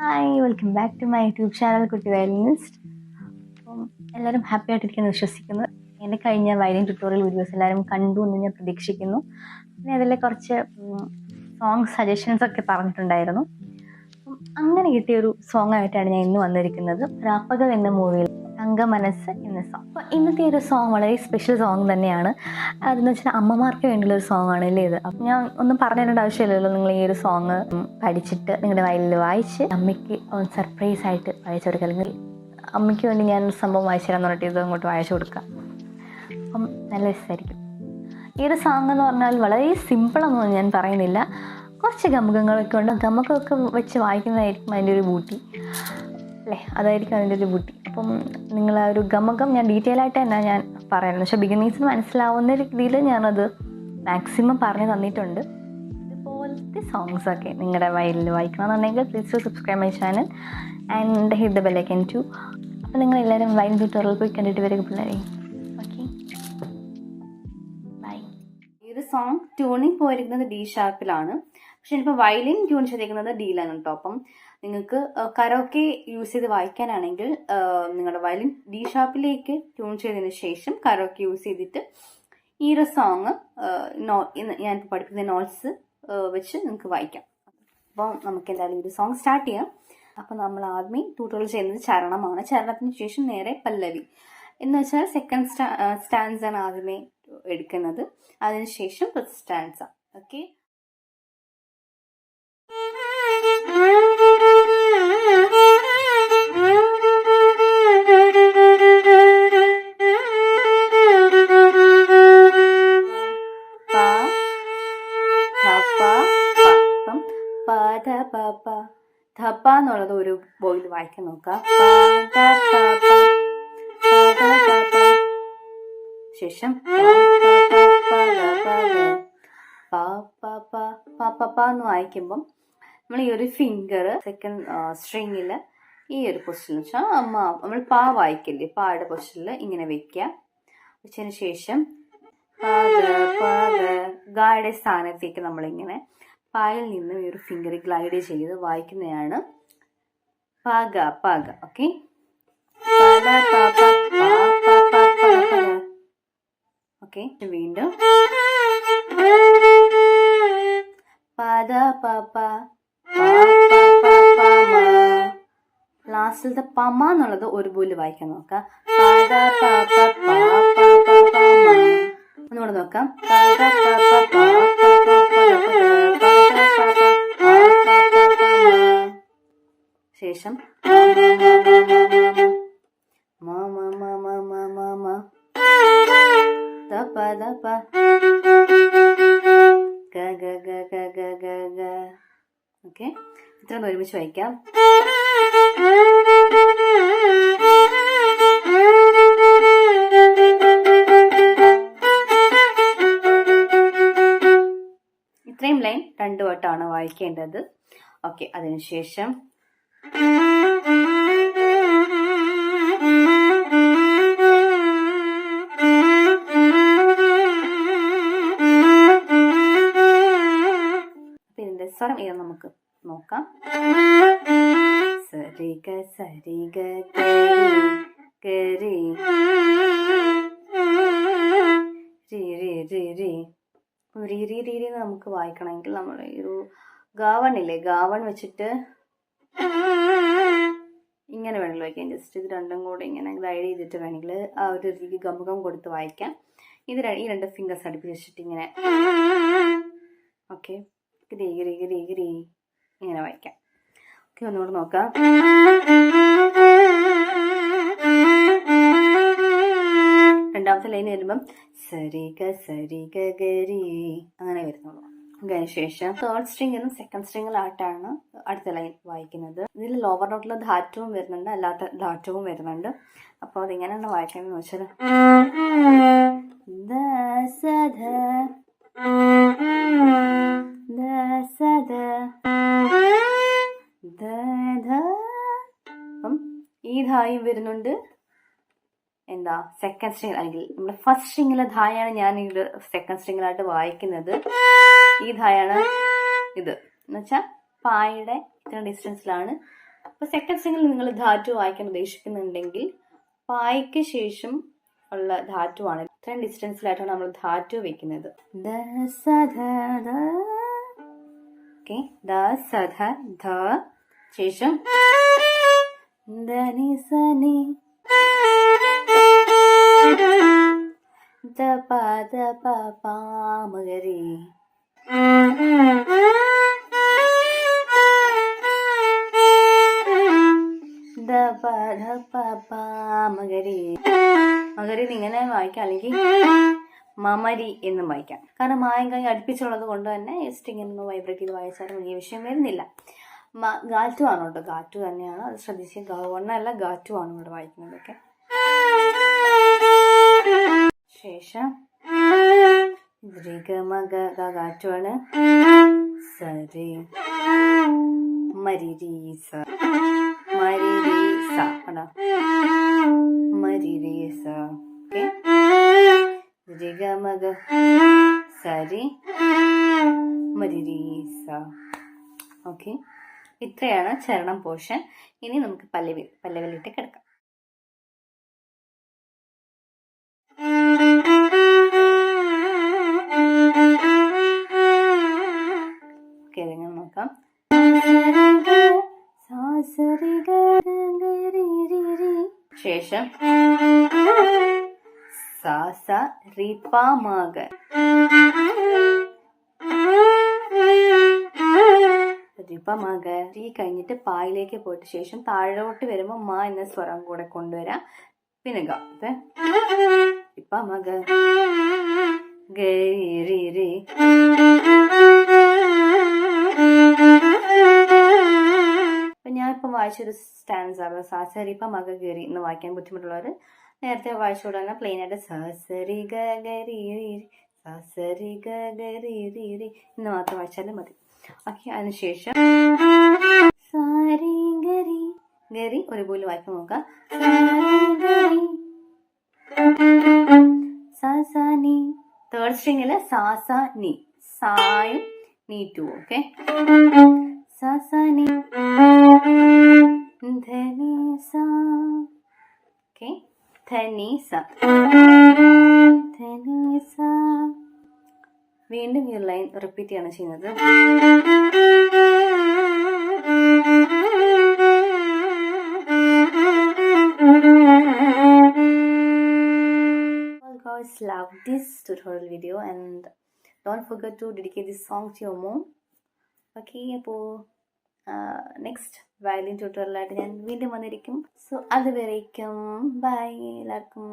Hi, welcome back to my YouTube channel കുട്ടി violinist. അപ്പം എല്ലാവരും ഹാപ്പി ആയിട്ടിരിക്കുന്നു വിശ്വസിക്കുന്നു. എൻ്റെ കഴിഞ്ഞ വയലിൻ ട്യൂട്ടോറിയൽ വീഡിയോസ് എല്ലാവരും കണ്ടു എന്ന് ഞാൻ പ്രതീക്ഷിക്കുന്നു. പിന്നെ അതിലെ കുറച്ച് സോങ് സജഷൻസ് ഒക്കെ പറഞ്ഞിട്ടുണ്ടായിരുന്നു. അപ്പം അങ്ങനെ കിട്ടിയൊരു സോങ് ആയിട്ടാണ് ഞാൻ ഇന്ന് വന്നിരിക്കുന്നത്. രാപ്പകൽ എന്ന മൂവിയിൽ തങ്ക മനസ്സ് എന്ന സോങ്. അപ്പോൾ ഇന്നത്തെ ഒരു സോങ് വളരെ സ്പെഷ്യൽ സോങ് തന്നെയാണ്. അതെന്ന് വെച്ചാൽ അമ്മമാർക്ക് വേണ്ടിയുള്ള ഒരു സോങ് ആണ് അല്ലേ ഇത്. അപ്പം ഞാൻ ഒന്നും പറഞ്ഞു തരേണ്ട ആവശ്യമില്ലല്ലോ. നിങ്ങൾ ഈ ഒരു സോങ് പഠിച്ചിട്ട് നിങ്ങളുടെ വയലിൽ വായിച്ച് അമ്മയ്ക്ക് സർപ്രൈസ് ആയിട്ട് വായിച്ചു കൊടുക്കുക. അല്ലെങ്കിൽ അമ്മയ്ക്ക് വേണ്ടി ഞാൻ സംഭവം വായിച്ചു തരാമെന്ന് പറഞ്ഞിട്ട് ഇത് അങ്ങോട്ട് വായിച്ചു കൊടുക്കുക. അപ്പം നല്ല രസമായിരിക്കും. ഈ ഒരു സോങ് എന്ന് പറഞ്ഞാൽ വളരെ സിമ്പിളൊന്നും ഞാൻ പറയുന്നില്ല. കുറച്ച് ഗമകങ്ങളൊക്കെ ഉണ്ട്. ഗമകമൊക്കെ വെച്ച് വായിക്കുന്നതായിരിക്കും അതിൻ്റെ ഒരു ബൂട്ടി അല്ലേ, അതായിരിക്കും അതിൻ്റെ ഒരു ബൂട്ടി. അപ്പം നിങ്ങൾ ആ ഒരു ഗമകം ഞാൻ ഡീറ്റെയിൽ ആയിട്ട് തന്നെ ഞാൻ പറയുന്നത്. പക്ഷേ ബിഗിനേഴ്സിന് മനസ്സിലാവുന്ന രീതിയിൽ ഞാനത് മാക്സിമം പറഞ്ഞു തന്നിട്ടുണ്ട്. ഇതുപോലത്തെ സോങ്സൊക്കെ നിങ്ങളുടെ വയലിൽ വായിക്കണമെന്നുണ്ടെങ്കിൽ please subscribe my channel and hit the bell icon too. അപ്പോൾ നിങ്ങളെല്ലാവരും വയലിൻ ട്യൂട്ടോറിയൽ പോയി കണ്ടിട്ട് വരിക പിള്ളേരെ. Okay, bye. ഈ ഒരു സോങ് ട്യൂണിങ് പോയിരിക്കുന്നത് ഡി ഷാർപ്പിലാണ്. പക്ഷെ ഇപ്പോൾ വയലിൻ ട്യൂൺ ചെയ്തിരിക്കുന്നത് ഡിയിലാണ് കേട്ടോ. അപ്പം നിങ്ങൾക്ക് കരോക്കെ യൂസ് ചെയ്ത് വായിക്കാനാണെങ്കിൽ നിങ്ങളുടെ വയലിൻ ഡി ഷാർപ്പിലേക്ക് ട്യൂൺ ചെയ്തതിന് ശേഷം കരോക്കെ യൂസ് ചെയ്തിട്ട് ഈ ഒരു സോങ് ഞാനിപ്പോൾ പഠിപ്പിക്കുന്ന നോട്ട്സ് വെച്ച് നിങ്ങൾക്ക് വായിക്കാം. അപ്പോൾ നമുക്ക് എന്തായാലും ഈ ഒരു സോങ് സ്റ്റാർട്ട് ചെയ്യാം. അപ്പോൾ നമ്മൾ ആദ്യമേ ട്യൂട്ടോറിയൽ ചെയ്യുന്നത് ചരണമാണ്. ചരണത്തിന് ശേഷം നേരെ പല്ലവി എന്ന് വെച്ചാൽ സെക്കൻഡ് സ്റ്റാൻസ് ആണ് ആദ്യമേ എടുക്കുന്നത്. അതിനുശേഷം ഫസ്റ്റ് സ്റ്റാൻസ. ഓക്കെ, ധപ്പ എന്നുള്ളത് ഒരു ബോയിൽ വായിക്കാൻ നോക്കുക. ശേഷം എന്ന് വായിക്കുമ്പം നമ്മൾ ഈ ഒരു ഫിംഗർ സെക്കൻഡ് സ്ട്രിങ്ങിൽ ഈ ഒരു പൊസിഷനിൽ വെച്ചാൽ നമ്മൾ പാ വായിക്കില്ലേ, പായുടെ പൊസിഷനിൽ ഇങ്ങനെ വെക്കുക. വെച്ചതിന് ശേഷം ഗായുടെ സ്ഥാനത്തേക്ക് നമ്മളിങ്ങനെ പായിൽ നിന്ന് ഈ ഒരു ഫിംഗർ ഗ്ലൈഡ് ചെയ്ത് വായിക്കുന്നതാണ് പാഗ പാഗ. ഓക്കെ, ഓക്കെ, വീണ്ടും പാദ പാപ്പ. ലാസ്റ്റിലത്തെ പമ എന്നുള്ളത് ഒരു ബോല് വായിക്കാൻ നോക്കാം. ഒന്നുകൂടെ നോക്കാം. ശേഷം ഓക്കെ, ഇത്ര ഒരുമിച്ച് വായിക്കാം. ഇത്രയും ലൈൻ 2 വട്ടമാണ് വായിക്കേണ്ടത്. ഓക്കെ, അതിനുശേഷം ഇതിന്റെ സ്വരം ഇത് നമുക്ക് നോക്കാം. സരിഗ സരിഗ ഗരി രീ നമുക്ക് വായിക്കണമെങ്കിൽ നമ്മൾ ഒരു ഗാവൺ ഇല്ലേ, ഗാവൺ വെച്ചിട്ട് ഇങ്ങനെ വേണമെങ്കിൽ വായിക്കാം. ജസ്റ്റ് ഇത് രണ്ടും കൂടെ ഇങ്ങനെ ഗ്ലൈഡ് ചെയ്തിട്ട് വേണമെങ്കിൽ ആ ഒരു രീതി ഗമകം കൊടുത്ത് വായിക്കാം. ഈ 2 ഫിംഗേഴ്സ് അടുപ്പിച്ച് വെച്ചിട്ട് ഇങ്ങനെ ഓക്കെ ഇങ്ങനെ വായിക്കാം. ഓക്കെ, ഒന്നുകൂടെ നോക്കാം. രണ്ടാമത്തെ ലൈൻ വരുമ്പം സരിഗ സരിഗ ഗരി അങ്ങനെ വരുന്നുള്ളൂ. അതിനുശേഷം തേർഡ് സ്ട്രിങ്ങിലും സെക്കൻഡ് സ്ട്രിങ്ങിലായിട്ടാണ് അടുത്ത ലൈൻ വായിക്കുന്നത്. ഇതിൽ ലോവർ നോട്ടിൽ ധാറ്റവും വരുന്നുണ്ട്, അല്ലാത്ത ധാറ്റവും വരുന്നുണ്ട്. അപ്പോൾ അതെങ്ങനെയാണ് വായിക്കണമെന്ന് വെച്ചാൽ അപ്പം ഈ ധായും വരുന്നുണ്ട്. എന്താ സെക്കൻഡ് സ്ട്രിങ് അല്ലെങ്കിൽ നമ്മുടെ ഫസ്റ്റ് സ്ട്രിങ്ങിലെ ധായാണ് ഞാൻ ഇത് സെക്കൻഡ് സ്ട്രിങ്ങിലായിട്ട് വായിക്കുന്നത്. ഈ ധായാണ് ഇത് എന്ന് വെച്ചാൽ പായുടെ ഇത്ര ഡിസ്റ്റൻസിലാണ് അപ്പോൾ സെക്കൻഡ് സ്ട്രിങ്ങിൽ നിങ്ങൾ ധാറ്റു വായിക്കാൻ ഉദ്ദേശിക്കുന്നുണ്ടെങ്കിൽ പായ്ക്ക് ശേഷം ഉള്ള ധാറ്റു ആണ്. ഇത്രയും ഡിസ്റ്റൻസിലായിട്ടാണ് നമ്മൾ ധാറ്റു വെക്കുന്നത്. ഓക്കെ, ദ സധ ധ ശേഷം ധനി സനി ദ പ പ മഗരി മകരി. മകരി ഇങ്ങനെ വായിക്കാം, അല്ലെങ്കിൽ മമരി എന്നും വായിക്കാം. കാരണം മായം കൈ അടുപ്പിച്ചുള്ളത് കൊണ്ട് തന്നെ സ്ട്രിങ് എന്ന് വൈബ്രേറ്റ് ചെയ്ത് വായിച്ചാലും വലിയ വിഷയം വരുന്നില്ല. ഗാറ്റു ആണ് കേട്ടോ, ഗാറ്റു തന്നെയാണ്, അത് ശ്രദ്ധിച്ച്. ഗവണ്ണല്ല, ഗാറ്റു ആണ് ഇവിടെ വായിക്കുന്നതൊക്കെ. ശേഷം ഗാറ്റു ആണ്. സരി മരിരീസ മരിരീസ കണ്ടോ, മരിരീസ. ഓക്കെ, രിഗമഗ സരി മരിരീസ. ഓക്കെ, ഇത്രയാണ് ചരണം പോർഷൻ. ഇനി നമുക്ക് പല്ലവിയിലിട്ട് കിടക്കാം. ഓക്കെ, ഇതിങ്ങനെ നോക്കാം. ശേഷം സാസ റിപമഗ റിപമഗ. ഈ കഴിഞ്ഞിട്ട് പായിലേക്ക് പോയിട്ട് ശേഷം താഴോട്ട് വരുമ്പോൾ മാ എന്ന സ്വരം കൂടെ കൊണ്ടുവരാം. പിന്നെ ഗ റിപമഗ ഗരി രി. ഞാനിപ്പം വായിച്ചൊരു സ്റ്റാൻസ് സാസരിപ്പ മക ഗരി എന്ന് വായിക്കാൻ ബുദ്ധിമുട്ടുള്ളവർ നേരത്തെ വായിച്ചുകൊണ്ട് തന്നെ പ്ലെയിൻ ആയിട്ട് സസരി ഗരി സസരി ഗരി എന്ന് മാത്രം വായിച്ചാലും മതി. ഓക്കെ, അതിനുശേഷം സാരി ഗരി ഗരി ഒരുപോലെ വായിക്കാൻ നോക്കാം. സാസാനി. തേർഡ് സ്ട്രിങ്ങില് സാസ നി, സായും നീ ടു. ഓക്കെ, സാസാനി ധനീസ. ഓക്കെ, ധനീസ ധനീസ. വീണ്ടും ഈ ലൈൻ റിപ്പീറ്റ് ചെയ്യാണ് ചെയ്യുന്നത്. Guys, love this tutorial video and don't forget to dedicate this song to your mom. Okay, അപ്പോൾ നെക്സ്റ്റ് വയലിൻ ട്യൂട്ടോറിയലായിട്ട് ഞാൻ വീണ്ടും വന്നിരിക്കും. സോ അതുവരേക്കും ബൈ എല്ലാവർക്കും.